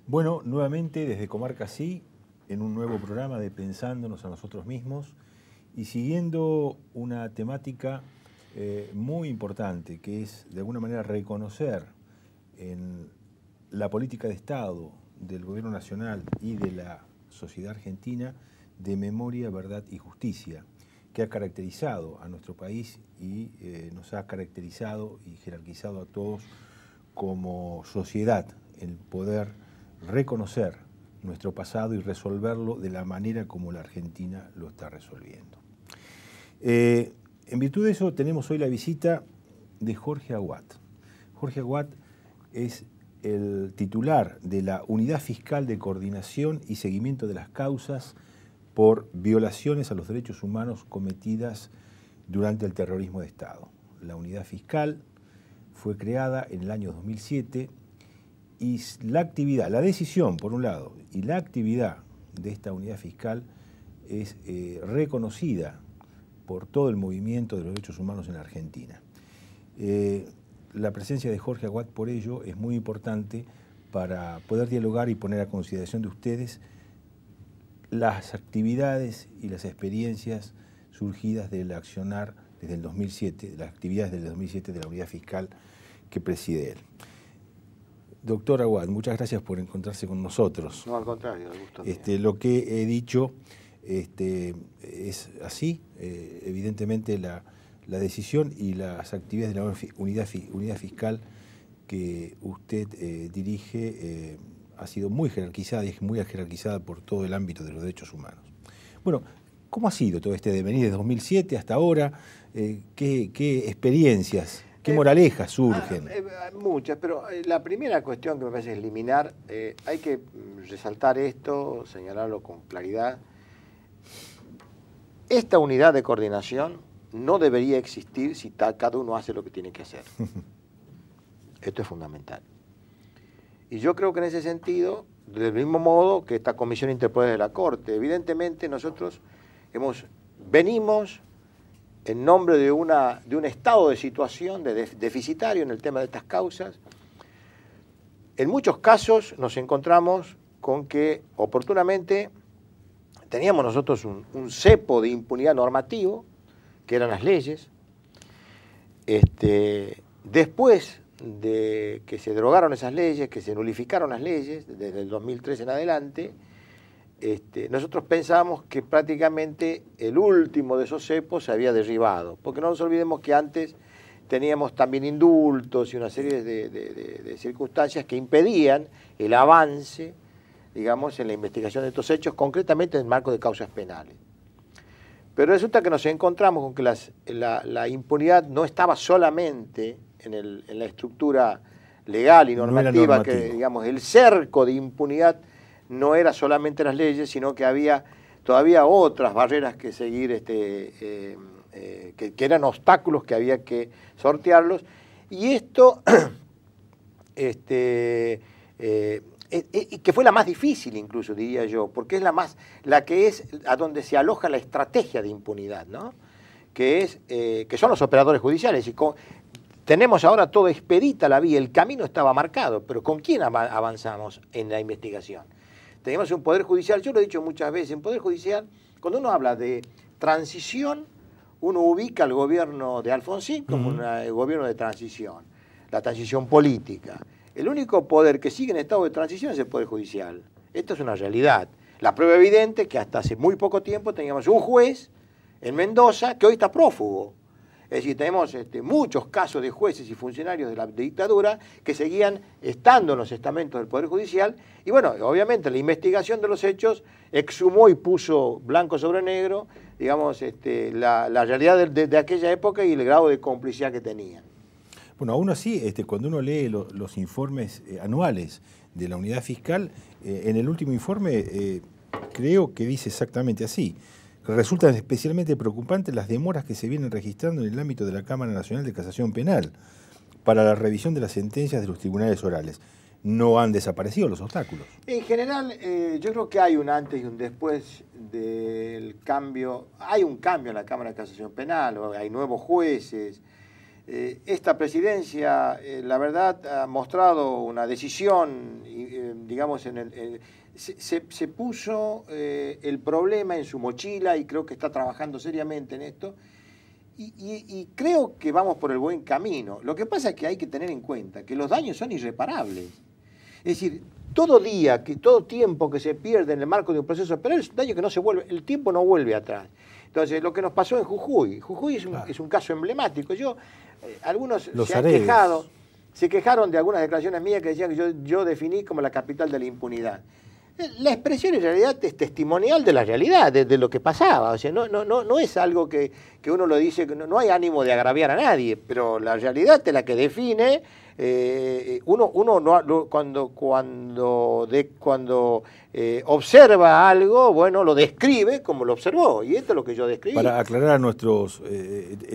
Bueno, nuevamente desde Comarca Sí, en un nuevo programa de Pensándonos a nosotros mismos y siguiendo una temática muy importante, que es de alguna manera reconocer en la política de Estado del Gobierno Nacional y de la sociedad argentina de memoria, verdad y justicia, que ha caracterizado a nuestro país y nos ha caracterizado y jerarquizado a todos como sociedad, el poder reconocer nuestro pasado y resolverlo de la manera como la Argentina lo está resolviendo. En virtud de eso tenemos hoy la visita de Jorge Aguat. Jorge Aguat es el titular de la Unidad Fiscal de Coordinación y Seguimiento de las Causas por violaciones a los derechos humanos cometidas durante el terrorismo de Estado. La Unidad Fiscal fue creada en el año 2007 y la actividad, la decisión por un lado y la actividad de esta unidad fiscal es reconocida por todo el movimiento de los derechos humanos en la Argentina. La presencia de Jorge Aguat por ello es muy importante para poder dialogar y poner a consideración de ustedes las actividades y las experiencias surgidas del accionar desde el 2007, las actividades del 2007 de la unidad fiscal que preside él. Doctor Aguat, muchas gracias por encontrarse con nosotros. No, al contrario, el gusto mío. Lo que he dicho es así. Evidentemente la decisión y las actividades de la unidad fiscal que usted dirige ha sido muy jerarquizada y es muy jerarquizada por todo el ámbito de los derechos humanos. Bueno, ¿cómo ha sido todo este devenir desde 2007 hasta ahora? ¿Qué experiencias? ¿Qué moralejas surgen? Muchas, pero la primera cuestión que me parece eliminar, hay que resaltar esto, señalarlo con claridad. Esta unidad de coordinación no debería existir si cada uno hace lo que tiene que hacer. Esto es fundamental. Y yo creo que en ese sentido, del mismo modo que esta Comisión Interpoder de la Corte, evidentemente nosotros venimos en nombre de un estado de situación deficitario en el tema de estas causas. En muchos casos nos encontramos con que oportunamente teníamos nosotros un cepo de impunidad normativo, que eran las leyes. Después de que se derogaron esas leyes, que se nulificaron las leyes, desde el 2003 en adelante, nosotros pensábamos que prácticamente el último de esos cepos se había derribado, porque no nos olvidemos que antes teníamos también indultos y una serie de circunstancias que impedían el avance, digamos, en la investigación de estos hechos, concretamente en el marco de causas penales. Pero resulta que nos encontramos con que la impunidad no estaba solamente en la estructura legal y normativa, que digamos el cerco de impunidad no era solamente las leyes, sino que había todavía otras barreras que seguir, que eran obstáculos que había que sortearlos. Y esto, que fue la más difícil incluso, diría yo, porque es la que es a donde se aloja la estrategia de impunidad, ¿no? Que son los operadores judiciales. Y tenemos ahora todo expedita la vía, el camino estaba marcado, pero ¿con quién avanzamos en la investigación? Tenemos un Poder Judicial, yo lo he dicho muchas veces, en Poder Judicial, cuando uno habla de transición, uno ubica al gobierno de Alfonsín como un gobierno de transición, la transición política. El único poder que sigue en estado de transición es el Poder Judicial. Esto es una realidad. La prueba evidente es que hasta hace muy poco tiempo teníamos un juez en Mendoza que hoy está prófugo. Es decir, tenemos muchos casos de jueces y funcionarios de la dictadura que seguían estando en los estamentos del Poder Judicial y bueno, obviamente la investigación de los hechos exhumó y puso blanco sobre negro, digamos, la realidad de aquella época y el grado de complicidad que tenían. Bueno, aún así, cuando uno lee los informes anuales de la unidad fiscal, en el último informe creo que dice exactamente así. Resultan especialmente preocupantes las demoras que se vienen registrando en el ámbito de la Cámara Nacional de Casación Penal para la revisión de las sentencias de los tribunales orales. No han desaparecido los obstáculos. En general, yo creo que hay un antes y un después del cambio. Hay un cambio en la Cámara de Casación Penal, hay nuevos jueces. Esta presidencia, la verdad, ha mostrado una decisión digamos, se puso el problema en su mochila y creo que está trabajando seriamente en esto. Y creo que vamos por el buen camino. Lo que pasa es que hay que tener en cuenta que los daños son irreparables. Es decir, todo tiempo que se pierde en el marco de un proceso penal es un daño que no se vuelve, el tiempo no vuelve atrás. Entonces, lo que nos pasó en Jujuy es un caso emblemático. Algunos se quejaron de algunas declaraciones mías que decían que yo definí como la capital de la impunidad. La expresión en realidad es testimonial de la realidad, de lo que pasaba. O sea, no es algo que uno lo dice, no hay ánimo de agraviar a nadie, pero la realidad es la que define. Cuando observa algo, bueno, lo describe como lo observó, y esto es lo que yo describí. Para aclarar a nuestros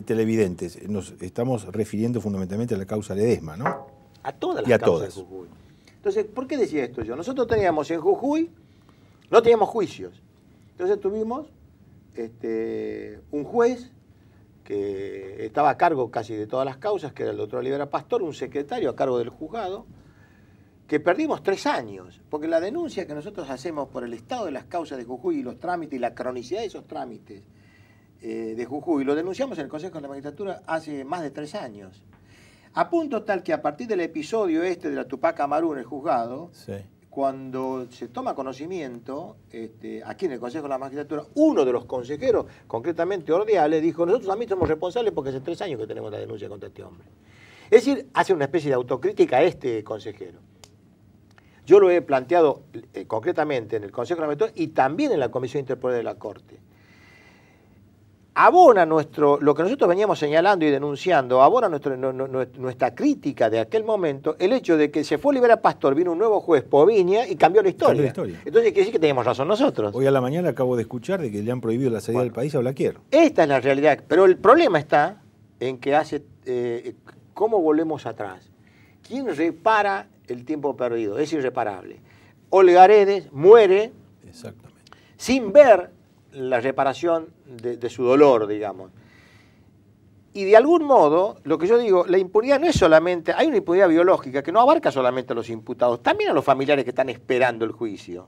televidentes, nos estamos refiriendo fundamentalmente a la causa Ledesma, ¿no? A todas las causas de Jujuy. Entonces, ¿por qué decía esto yo? Nosotros teníamos en Jujuy, no teníamos juicios. Entonces tuvimos un juez que estaba a cargo casi de todas las causas, que era el doctor Olivera Pastor, un secretario a cargo del juzgado, que perdimos 3 años, porque la denuncia que nosotros hacemos por el estado de las causas de Jujuy y los trámites y la cronicidad de esos trámites de Jujuy, lo denunciamos en el Consejo de la Magistratura hace más de 3 años. A punto tal que a partir del episodio de la Tupac Amaru en el juzgado, sí, cuando se toma conocimiento, aquí en el Consejo de la Magistratura, uno de los consejeros, concretamente Ordiales, dijo: nosotros también somos responsables porque hace 3 años que tenemos la denuncia contra este hombre. Es decir, hace una especie de autocrítica a este consejero. Yo lo he planteado concretamente en el Consejo de la Magistratura y también en la Comisión Interpoder de la Corte. Abona lo que nosotros veníamos señalando y denunciando, abona nuestra crítica de aquel momento, el hecho de que se fue Olivera Pastor, vino un nuevo juez, Poviña, y cambió la historia. Entonces quiere decir que teníamos razón nosotros. Hoy a la mañana acabo de escuchar de que le han prohibido la salida del país a Blaquier. Esta es la realidad, pero el problema está en que ¿cómo volvemos atrás? ¿Quién repara el tiempo perdido? Es irreparable. Olga Aredes muere sin ver la reparación de su dolor, digamos. Y de algún modo, lo que yo digo, la impunidad no es solamente, hay una impunidad biológica que no abarca solamente a los imputados, también a los familiares que están esperando el juicio.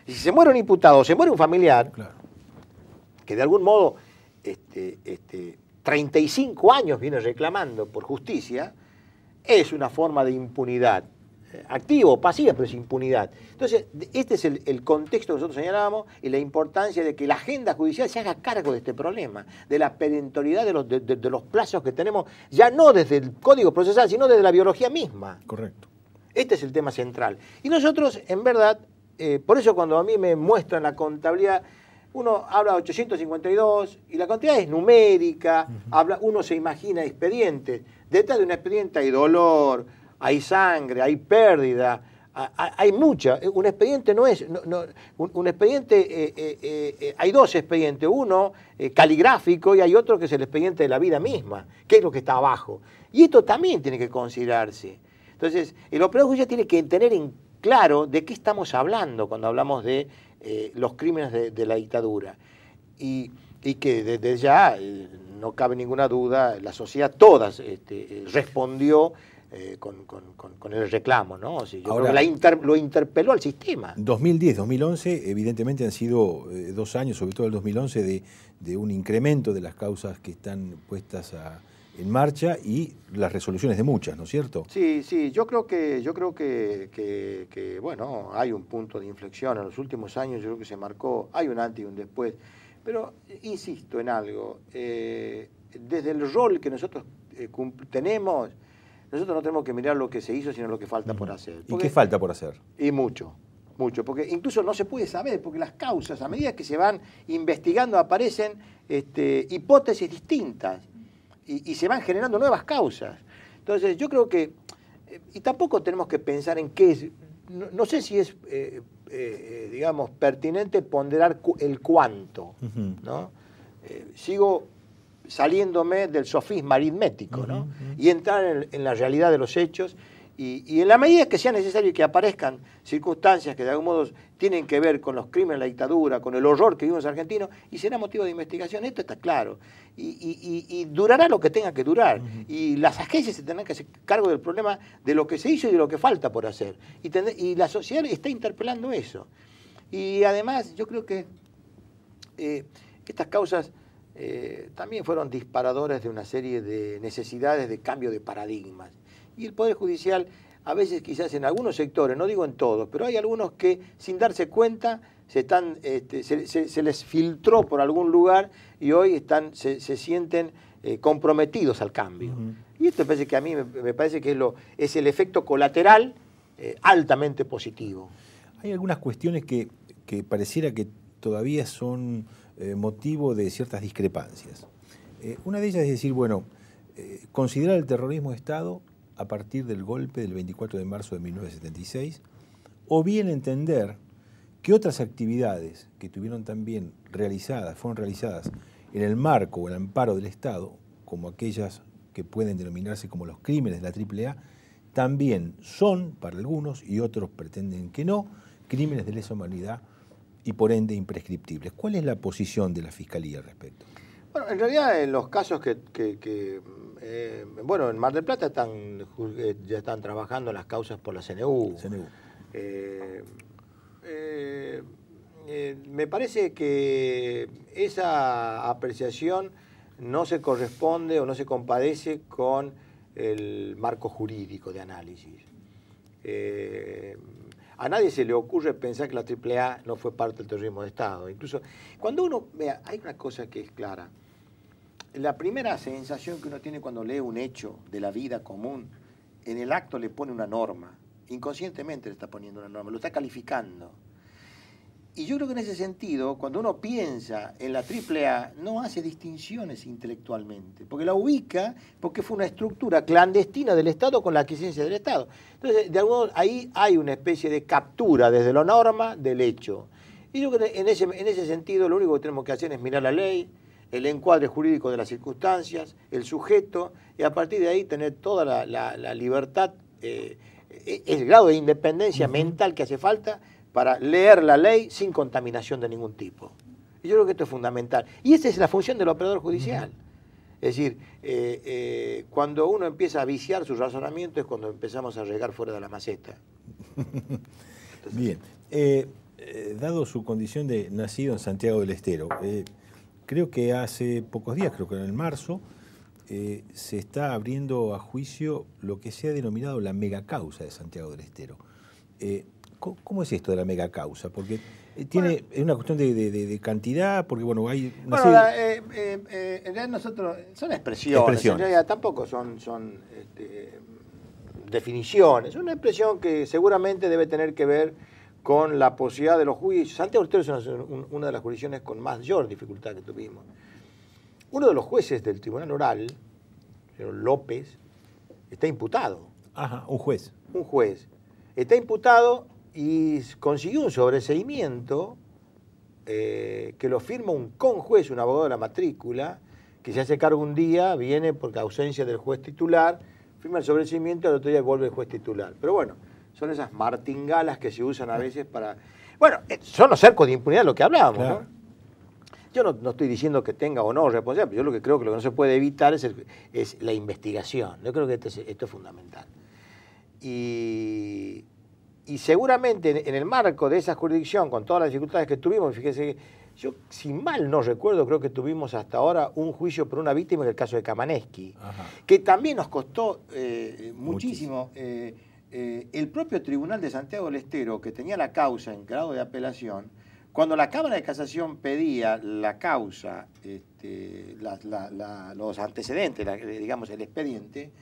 Y si se muere un imputado o se muere un familiar, claro, que de algún modo 35 años viene reclamando por justicia, es una forma de impunidad. Activa o pasiva, pero es impunidad. Entonces, este es el contexto que nosotros señalábamos y la importancia de que la agenda judicial se haga cargo de este problema, de la perentoriedad de los plazos que tenemos, ya no desde el Código Procesal, sino desde la biología misma. Correcto. Este es el tema central. Y nosotros, en verdad, por eso cuando a mí me muestran la contabilidad, uno habla de 852 y la cantidad es numérica, uno se imagina expedientes. Detrás de un expediente hay dolor, hay sangre, hay pérdida, hay mucha. Un expediente no es... un expediente, hay 2 expedientes. Uno caligráfico y hay otro que es el expediente de la vida misma, que es lo que está abajo. Y esto también tiene que considerarse. Entonces, el operador judicial tiene que tener en claro de qué estamos hablando cuando hablamos de los crímenes de la dictadura. Y que desde ya, no cabe ninguna duda, la sociedad toda respondió con el reclamo, ¿no? O sea, yo creo que lo interpeló al sistema. 2010, 2011, evidentemente han sido 2 años, sobre todo el 2011, de un incremento de las causas que están puestas en marcha y las resoluciones de muchas, ¿no es cierto? Sí, yo creo que bueno, hay un punto de inflexión en los últimos años, yo creo que se marcó, hay un antes y un después, pero insisto en algo, desde el rol que nosotros tenemos, nosotros no tenemos que mirar lo que se hizo, sino lo que falta por hacer. ¿Y qué falta por hacer? Y mucho, porque incluso no se puede saber, porque las causas, a medida que se van investigando, aparecen hipótesis distintas y se van generando nuevas causas. Entonces, yo creo que, y tampoco tenemos que pensar en qué es, no sé si es, digamos, pertinente ponderar el cuánto, ¿no? Sigo saliéndome del sofisma aritmético, ¿no? Y entrar en la realidad de los hechos y en la medida que sea necesario que aparezcan circunstancias que de algún modo tienen que ver con los crímenes de la dictadura, con el horror que vivimos los argentinos, y será motivo de investigación, esto está claro. Y durará lo que tenga que durar. Y las agencias se tendrán que hacer cargo del problema de lo que se hizo y de lo que falta por hacer. Y la sociedad está interpelando eso. Y además yo creo que estas causas también fueron disparadores de una serie de necesidades de cambio de paradigmas. Y el Poder Judicial, a veces quizás en algunos sectores, no digo en todos, pero hay algunos que sin darse cuenta se les filtró por algún lugar y hoy se sienten comprometidos al cambio. Y esto parece que a mí me parece que es el efecto colateral altamente positivo. Hay algunas cuestiones que pareciera que todavía son motivo de ciertas discrepancias. Una de ellas es decir, bueno, considerar el terrorismo de Estado a partir del golpe del 24 de marzo de 1976, o bien entender que otras actividades que fueron realizadas en el marco o el amparo del Estado, como aquellas que pueden denominarse como los crímenes de la AAA, también son, para algunos, y otros pretenden que no, crímenes de lesa humanidad y por ende imprescriptibles. ¿Cuál es la posición de la Fiscalía al respecto? Bueno, en realidad en los casos bueno, en Mar del Plata ya están trabajando las causas por la CNU. Me parece que esa apreciación no se corresponde o no se compadece con el marco jurídico de análisis. A nadie se le ocurre pensar que la AAA no fue parte del terrorismo de Estado. Incluso cuando uno vea, hay una cosa que es clara. La primera sensación que uno tiene cuando lee un hecho de la vida común, en el acto le pone una norma. Inconscientemente le está poniendo una norma, lo está calificando. Y yo creo que en ese sentido, cuando uno piensa en la AAA, no hace distinciones intelectualmente, porque la ubica porque fue una estructura clandestina del Estado con la aquiescencia del Estado. Entonces, de algún modo, ahí hay una especie de captura desde la norma del hecho. Y yo creo que en ese sentido lo único que tenemos que hacer es mirar la ley, el encuadre jurídico de las circunstancias, el sujeto, y a partir de ahí tener toda la libertad, el grado de independencia mental que hace falta para leer la ley sin contaminación de ningún tipo. Y yo creo que esto es fundamental. Y esa es la función del operador judicial. Es decir, cuando uno empieza a viciar su razonamiento es cuando empezamos a regar fuera de la maceta. Entonces, bien. Dado su condición de nacido en Santiago del Estero, creo que hace pocos días, creo que en marzo, se está abriendo a juicio lo que se ha denominado la megacausa de Santiago del Estero. ¿Cómo es esto de la megacausa? Porque es una cuestión de cantidad, porque bueno, hay una en realidad nosotros, son expresiones. En realidad tampoco son definiciones. Es una expresión que seguramente debe tener que ver con la posibilidad de los juicios. Santiago del Estero es una de las jurisdicciones con mayor dificultad que tuvimos. Uno de los jueces del Tribunal Oral, el señor López, está imputado. Ajá, un juez. Un juez. Está imputado y consiguió un sobreseimiento que lo firma un conjuez, un abogado de la matrícula, que se hace cargo un día, viene por ausencia del juez titular, firma el sobreseimiento y al otro día vuelve el juez titular. Pero bueno, son esas martingalas que se usan a veces para... Bueno, son los cercos de impunidad de lo que hablábamos, claro, ¿no? Yo no estoy diciendo que tenga o no responsabilidad, pero yo lo que creo que lo que no se puede evitar es la investigación. Yo creo que esto es fundamental. Y seguramente en el marco de esa jurisdicción, con todas las dificultades que tuvimos, fíjese, yo si mal no recuerdo, creo que tuvimos hasta ahora un juicio por una víctima en el caso de Kamaneski, que también nos costó muchísimo. El propio Tribunal de Santiago del Estero, que tenía la causa en grado de apelación, cuando la Cámara de Casación pedía la causa, los antecedentes, digamos el expediente,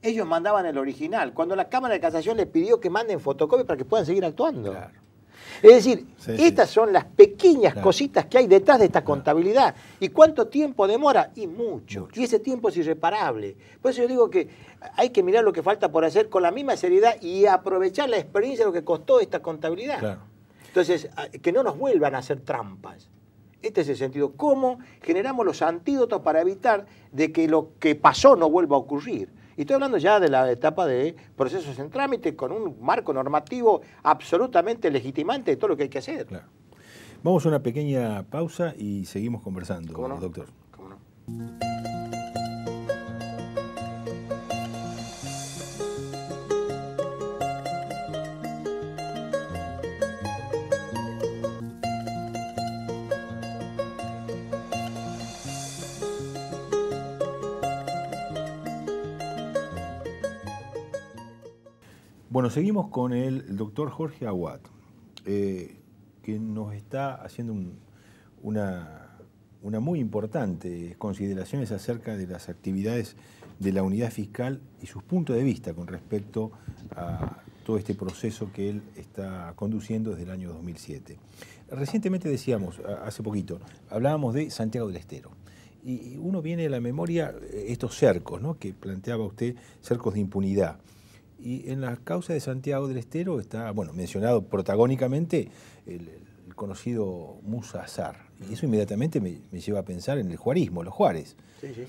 ellos mandaban el original. Cuando la Cámara de Casación les pidió que manden fotocopia para que puedan seguir actuando. Claro. Es decir, estas son las pequeñas cositas que hay detrás de esta contabilidad. ¿Y cuánto tiempo demora? Y mucho. Y ese tiempo es irreparable. Por eso yo digo que hay que mirar lo que falta por hacer con la misma seriedad y aprovechar la experiencia de lo que costó esta contabilidad. Claro. Entonces, que no nos vuelvan a hacer trampas. Este es el sentido. ¿Cómo generamos los antídotos para evitar de que lo que pasó no vuelva a ocurrir? Y estoy hablando ya de la etapa de procesos en trámite con un marco normativo absolutamente legitimante de todo lo que hay que hacer. Claro. Vamos a una pequeña pausa y seguimos conversando, ¿Cómo no? doctor. ¿Cómo no? Bueno, seguimos con el doctor Jorge Aguad, que nos está haciendo una muy importante consideraciones acerca de las actividades de la unidad fiscal y sus puntos de vista con respecto a todo este proceso que él está conduciendo desde el año 2007. Recientemente decíamos, hace poquito, hablábamos de Santiago del Estero. Y uno viene a la memoria estos cercos, ¿no?, que planteaba usted, cercos de impunidad. Y en la causa de Santiago del Estero está, bueno, mencionado protagónicamente el conocido Musa Azar. Y eso inmediatamente me lleva a pensar en el juarismo, los Juárez. Sí, sí.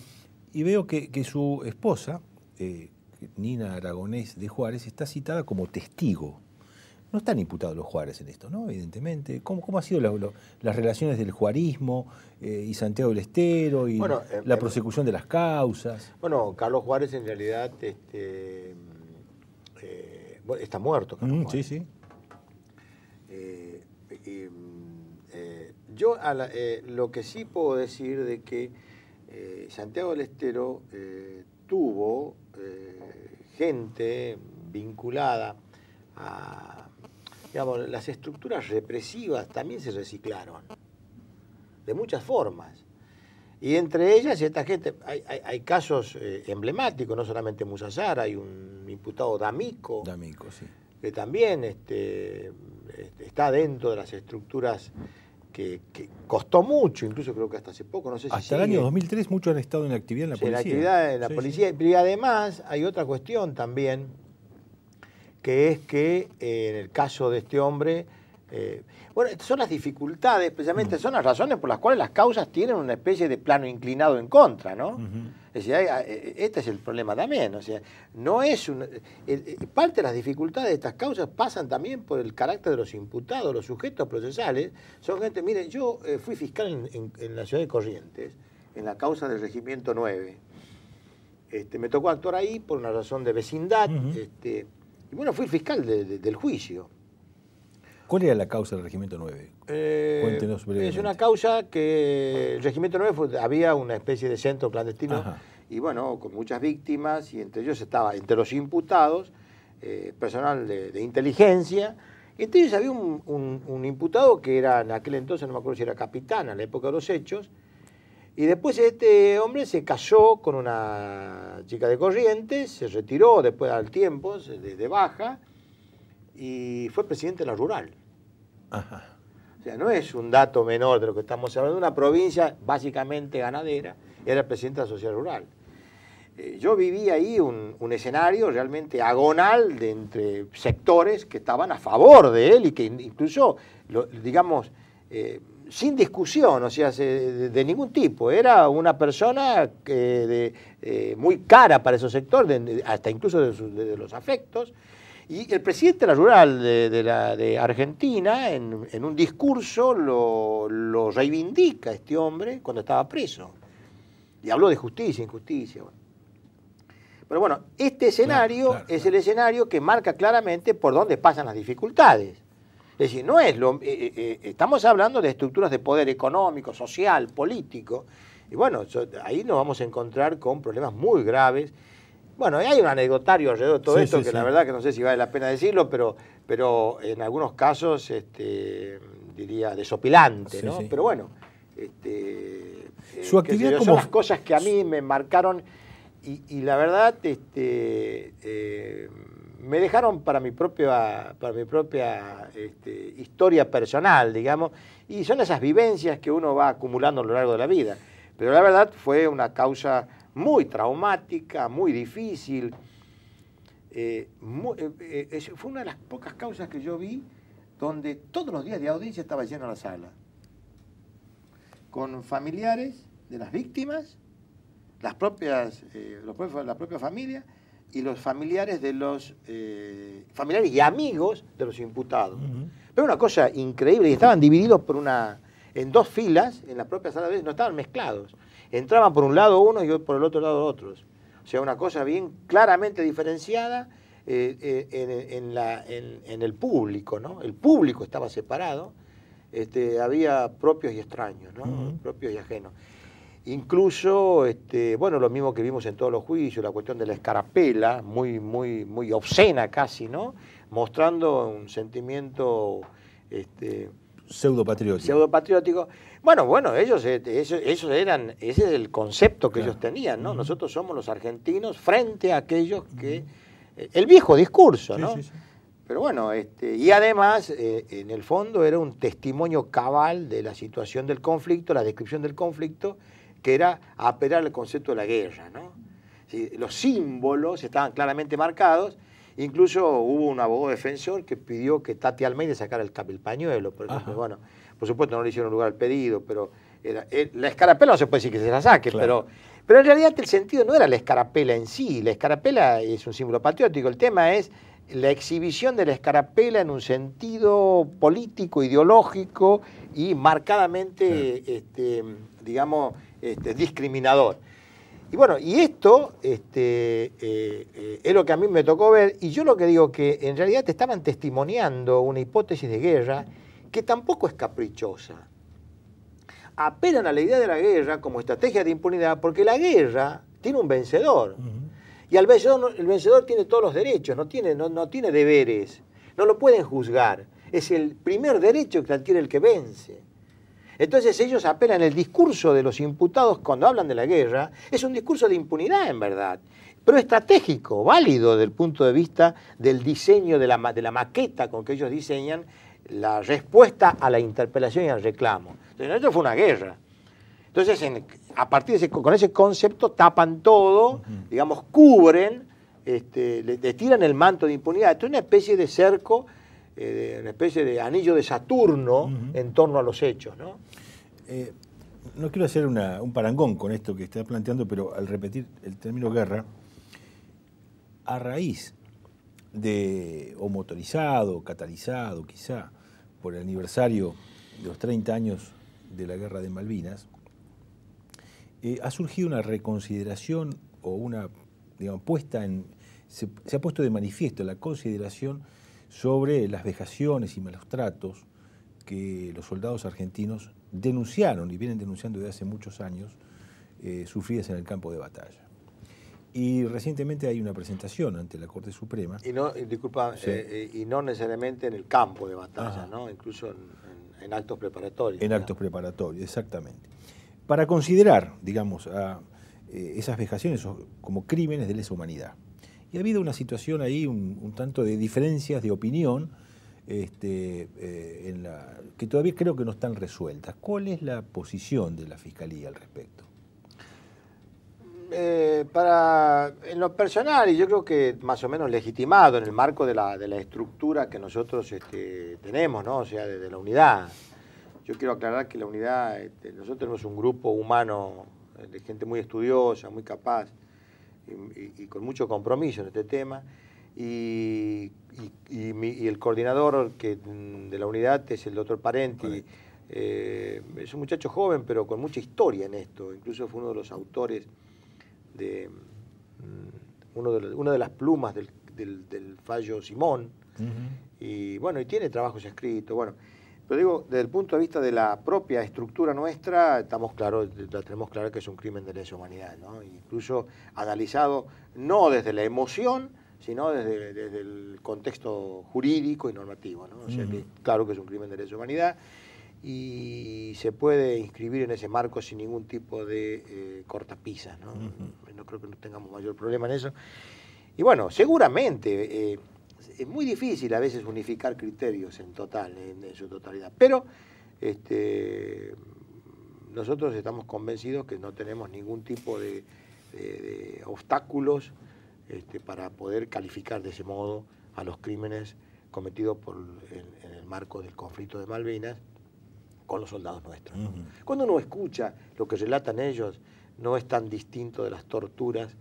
Y veo que su esposa, Nina Aragonés de Juárez, está citada como testigo. No están imputados los Juárez en esto, ¿no? Evidentemente. ¿Cómo han sido las relaciones del juarismo y Santiago del Estero y Bueno, la prosecución de las causas? Bueno, Carlos Juárez en realidad está muerto. Carlos Juárez. Sí, sí. Yo lo que sí puedo decir de que Santiago del Estero tuvo gente vinculada a, digamos, las estructuras represivas también se reciclaron de muchas formas. Y entre ellas, esta gente, hay casos emblemáticos, no solamente Musa Azar, hay un imputado D'Amico, Sí. que también está dentro de las estructuras que costó mucho, incluso creo que hasta hace poco, no sé si hasta el año 2003 muchos han estado en actividad en la policía. En actividad en la policía. Sí. Pero además hay otra cuestión también, que es que en el caso de este hombre, bueno, son las dificultades, precisamente son las razones por las cuales las causas tienen una especie de plano inclinado en contra, ¿no? Es decir, este es el problema también, o sea, no es parte de las dificultades de estas causas pasan también por el carácter de los imputados, los sujetos procesales, son gente, miren, yo fui fiscal en la ciudad de Corrientes, en la causa del Regimiento 9, me tocó actuar ahí por una razón de vecindad, y bueno, fui fiscal del juicio. ¿Cuál era la causa del Regimiento 9? Cuéntenos brevemente. Es una causa que el Regimiento 9 había una especie de centro clandestino. Ajá. Y bueno, con muchas víctimas, y entre ellos estaba, entre los imputados, personal de inteligencia. Y entre ellos había un imputado que era, en aquel entonces, no me acuerdo si era capitán, a la época de los hechos. Y después este hombre se casó con una chica de Corrientes, se retiró después al tiempo, de baja, y fue presidente de la rural. Ajá. O sea, no es un dato menor de lo que estamos hablando, de una provincia básicamente ganadera, era el presidente de la sociedad rural. Yo viví ahí un escenario realmente agonal de entre sectores que estaban a favor de él y que incluso, digamos, sin discusión, o sea, de ningún tipo. Era una persona muy cara para esos sectores, hasta incluso de los afectos. Y el presidente de la rural de Argentina, en un discurso, lo reivindica este hombre cuando estaba preso. Y habló de justicia, injusticia. Bueno. Pero bueno, este escenario es el escenario que marca claramente por dónde pasan las dificultades. Es decir, no es estamos hablando de estructuras de poder económico, social, político. Y bueno, ahí nos vamos a encontrar con problemas muy graves. Bueno, hay un anecdotario alrededor de todo esto que la verdad que no sé si vale la pena decirlo, pero en algunos casos diría desopilante, ¿no? Sí. Pero bueno, su actividad son las cosas que a mí me marcaron y la verdad me dejaron para mi propia historia personal, digamos, y son esas vivencias que uno va acumulando a lo largo de la vida. Pero la verdad fue una causa muy traumática, muy difícil. Fue una de las pocas causas que yo vi donde todos los días de audiencia estaba llena la sala. Con familiares de las víctimas, la propia familia, y los familiares de los familiares y amigos de los imputados. Pero una cosa increíble, y estaban divididos en dos filas, en la propia sala de juicio, no estaban mezclados. Entraban por un lado unos y por el otro lado otros. O sea, una cosa bien claramente diferenciada en el público, ¿no? El público estaba separado, había propios y extraños, ¿no? Propios y ajenos. Incluso, bueno, lo mismo que vimos en todos los juicios, la cuestión de la escarapela, muy obscena casi, ¿no? Mostrando un sentimiento pseudopatriótico. Bueno, ellos eran, ese es el concepto que ellos tenían, ¿no? Nosotros somos los argentinos frente a aquellos que... el viejo discurso, ¿no? Sí. Pero bueno, y además, en el fondo era un testimonio cabal de la situación del conflicto, la descripción del conflicto, que era apelar al concepto de la guerra, ¿no? Sí, los símbolos estaban claramente marcados. Incluso hubo un abogado defensor que pidió que Tati Almeida sacara el pañuelo, por ejemplo. Bueno, por supuesto no le hicieron lugar al pedido, pero la escarapela no se puede decir que se la saque, claro. Pero en realidad el sentido no era la escarapela en sí, la escarapela es un símbolo patriótico, el tema es la exhibición de la escarapela en un sentido político, ideológico y marcadamente, digamos, discriminador. Y bueno, y esto es lo que a mí me tocó ver, y yo lo que digo que en realidad te estaban testimoniando una hipótesis de guerra que tampoco es caprichosa. Apelan a la idea de la guerra como estrategia de impunidad porque la guerra tiene un vencedor. Y el vencedor tiene todos los derechos, no tiene deberes, no lo pueden juzgar. Es el primer derecho que adquiere el que vence. Entonces ellos apelan, el discurso de los imputados cuando hablan de la guerra, es un discurso de impunidad en verdad, pero estratégico, válido desde el punto de vista del diseño de la maqueta con que ellos diseñan la respuesta a la interpelación y al reclamo. Entonces esto fue una guerra. Entonces a partir con ese concepto tapan todo, digamos, cubren, le tiran el manto de impunidad. Esto es una especie de cerco, una especie de anillo de Saturno en torno a los hechos, ¿no? No quiero hacer un parangón con esto que está planteando, pero al repetir el término guerra, a raíz o motorizado, catalizado quizá, por el aniversario de los 30 años de la Guerra de Malvinas, ha surgido una reconsideración o una, digamos, se ha puesto de manifiesto la consideración sobre las vejaciones y malos tratos que los soldados argentinos denunciaron y vienen denunciando desde hace muchos años, sufridas en el campo de batalla. Y recientemente hay una presentación ante la Corte Suprema. Y no, disculpa, sí. Y no necesariamente en el campo de batalla, ¿no? Incluso en actos preparatorios. En actos preparatorios, exactamente. Para considerar, digamos, esas vejaciones como crímenes de lesa humanidad. Y ha habido una situación ahí, un tanto de diferencias de opinión, que todavía creo que no están resueltas. ¿Cuál es la posición de la Fiscalía al respecto? En lo personal, y yo creo que más o menos legitimado en el marco de la estructura que nosotros tenemos, ¿no? O sea, de la unidad. Yo quiero aclarar que la unidad, nosotros tenemos un grupo humano de gente muy estudiosa, muy capaz y con mucho compromiso en este tema. Y el coordinador de la unidad es el doctor Parenti. Es un muchacho joven, pero con mucha historia en esto. Incluso fue uno de los autores de una de las plumas del fallo Simón. Y bueno, y tiene trabajos escritos. Bueno, pero digo, desde el punto de vista de la propia estructura nuestra, tenemos claro que es un crimen de lesa humanidad, ¿no? Incluso analizado no desde la emoción, sino desde el contexto jurídico y normativo, ¿no? O sea que claro que es un crimen de lesa humanidad y se puede inscribir en ese marco sin ningún tipo de cortapisas, ¿no? No creo que no tengamos mayor problema en eso. Y bueno, seguramente es muy difícil a veces unificar criterios en su totalidad, pero nosotros estamos convencidos que no tenemos ningún tipo de obstáculos para poder calificar de ese modo a los crímenes cometidos en el marco del conflicto de Malvinas con los soldados nuestros, ¿no? Cuando uno escucha lo que relatan ellos, no es tan distinto de las torturas,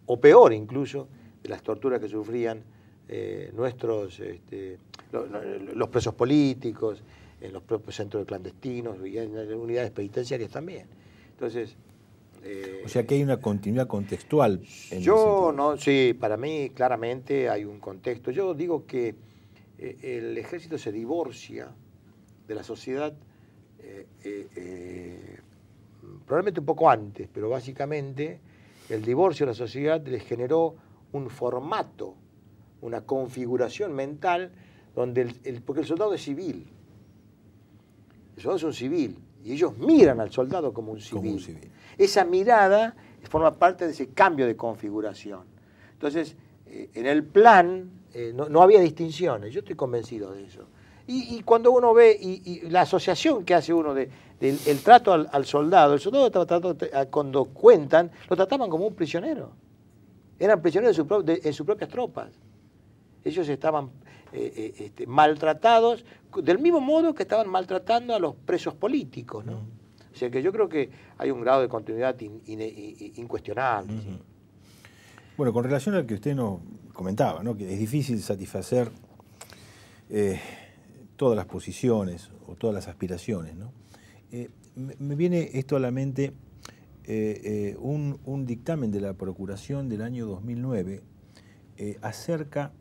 o peor incluso, las torturas que sufrían los presos políticos, en los propios centros clandestinos y en unidades penitenciarias también. Entonces, o sea que hay una continuidad contextual. Sí, para mí claramente hay un contexto. Yo digo que el ejército se divorcia de la sociedad probablemente un poco antes, pero básicamente el divorcio de la sociedad les generó un formato, una configuración mental, donde porque el soldado es civil. El soldado es un civil, y ellos miran al soldado como un civil. Esa mirada forma parte de ese cambio de configuración. Entonces, en el plan no había distinciones, yo estoy convencido de eso. Y cuando uno ve y la asociación que hace uno del trato al soldado, el soldado cuando cuentan, lo trataban como un prisionero. Eran prisioneros en sus propias tropas. Ellos estaban maltratados del mismo modo que estaban maltratando a los presos políticos, ¿no? O sea que yo creo que hay un grado de continuidad incuestionable. ¿Sí? Bueno, con relación al que usted nos comentaba, ¿no? Que es difícil satisfacer todas las posiciones o todas las aspiraciones, ¿no? Me viene esto a la mente, un dictamen de la Procuración del año 2009 acerca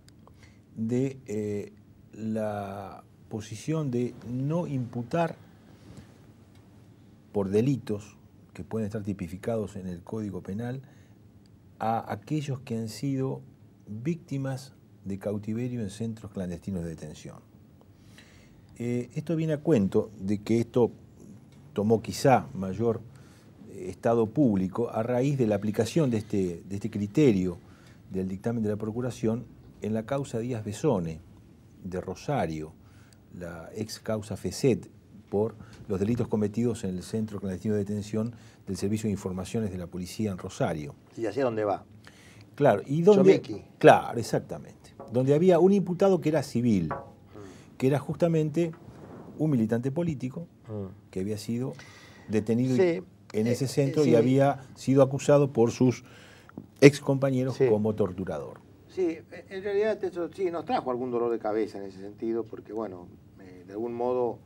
de la posición de no imputar por delitos que pueden estar tipificados en el Código Penal a aquellos que han sido víctimas de cautiverio en centros clandestinos de detención. Esto viene a cuento de que esto tomó quizá mayor estado público a raíz de la aplicación de este criterio del dictamen de la Procuración en la causa Díaz Besone de Rosario, la ex causa FECET, por los delitos cometidos en el centro clandestino de detención del Servicio de Informaciones de la Policía en Rosario. ¿Y hacia dónde va? Claro, y donde, claro, exactamente, donde había un imputado que era civil, que era justamente un militante político que había sido detenido en ese centro y había sido acusado por sus ex compañeros como torturador. Sí, en realidad eso sí nos trajo algún dolor de cabeza en ese sentido, porque bueno, de algún modo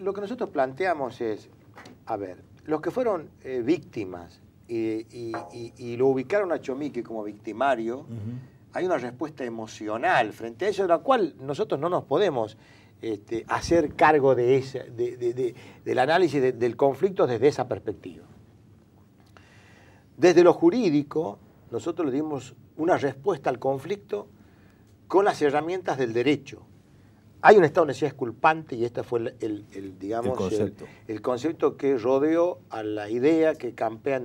lo que nosotros planteamos es, a ver, los que fueron víctimas y lo ubicaron a Chomique como victimario, hay una respuesta emocional frente a eso, de la cual nosotros no nos podemos hacer cargo del análisis del conflicto desde esa perspectiva. Desde lo jurídico, nosotros le dimos una respuesta al conflicto con las herramientas del derecho. Hay un estado de necesidad culpante y este fue el concepto que rodeó a la idea que campea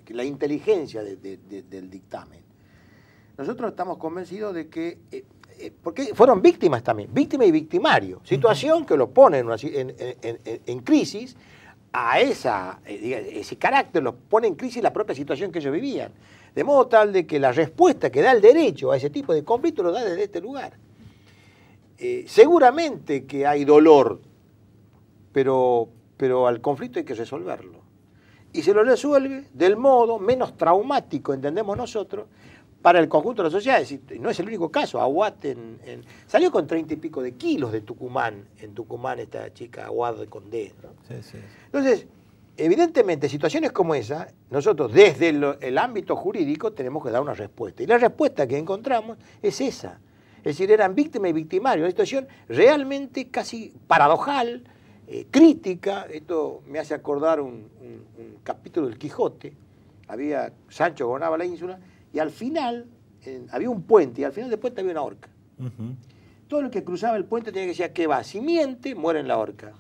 la inteligencia del dictamen. Nosotros estamos convencidos de que, porque fueron víctimas también, víctima y victimario, situación que lo pone en crisis, a ese carácter lo pone en crisis la propia situación que ellos vivían. De modo tal de que la respuesta que da el derecho a ese tipo de conflicto lo da desde este lugar. Seguramente que hay dolor, pero al conflicto hay que resolverlo. Y se lo resuelve del modo menos traumático, entendemos nosotros, para el conjunto de la sociedad. Es decir, no es el único caso. Aguat salió con 30 y pico de kilos de Tucumán, en Tucumán esta chica Aguad de Condé, ¿no? Sí. Entonces, evidentemente, situaciones como esa, nosotros desde el ámbito jurídico tenemos que dar una respuesta. Y la respuesta que encontramos es esa. Es decir, eran víctimas y victimarios. Una situación realmente casi paradojal, crítica. Esto me hace acordar un capítulo del Quijote. Sancho gobernaba la ínsula y al final había un puente y al final del puente había una horca. Todo el que cruzaba el puente tenía que decir ¿qué va? Si miente, muere en la horca.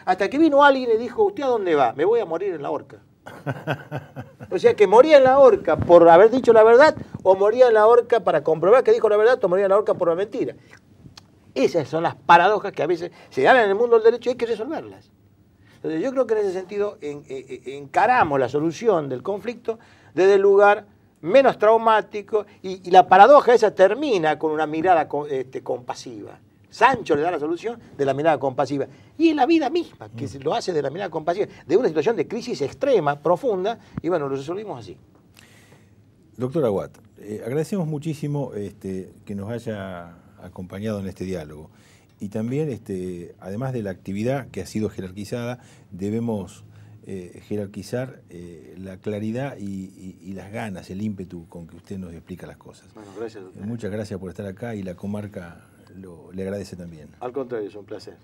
Hasta que vino alguien y dijo, ¿usted a dónde va? Me voy a morir en la horca. O sea que moría en la horca por haber dicho la verdad, o moría en la horca para comprobar que dijo la verdad, o moría en la horca por la mentira. Esas son las paradojas que a veces se dan en el mundo del derecho y hay que resolverlas. Entonces yo creo que en ese sentido encaramos la solución del conflicto desde el lugar menos traumático y la paradoja esa termina con una mirada compasiva. Sancho le da la solución de la mirada compasiva. Y en la vida misma, que se lo hace de la mirada compasiva, de una situación de crisis extrema, profunda, y bueno, lo resolvimos así. Doctor Aguad, agradecemos muchísimo que nos haya acompañado en este diálogo. Y también, además de la actividad que ha sido jerarquizada, debemos jerarquizar la claridad y las ganas, el ímpetu con que usted nos explica las cosas. Bueno, gracias a usted. Muchas gracias por estar acá y la comarca le agradece también. Al contrario, es un placer.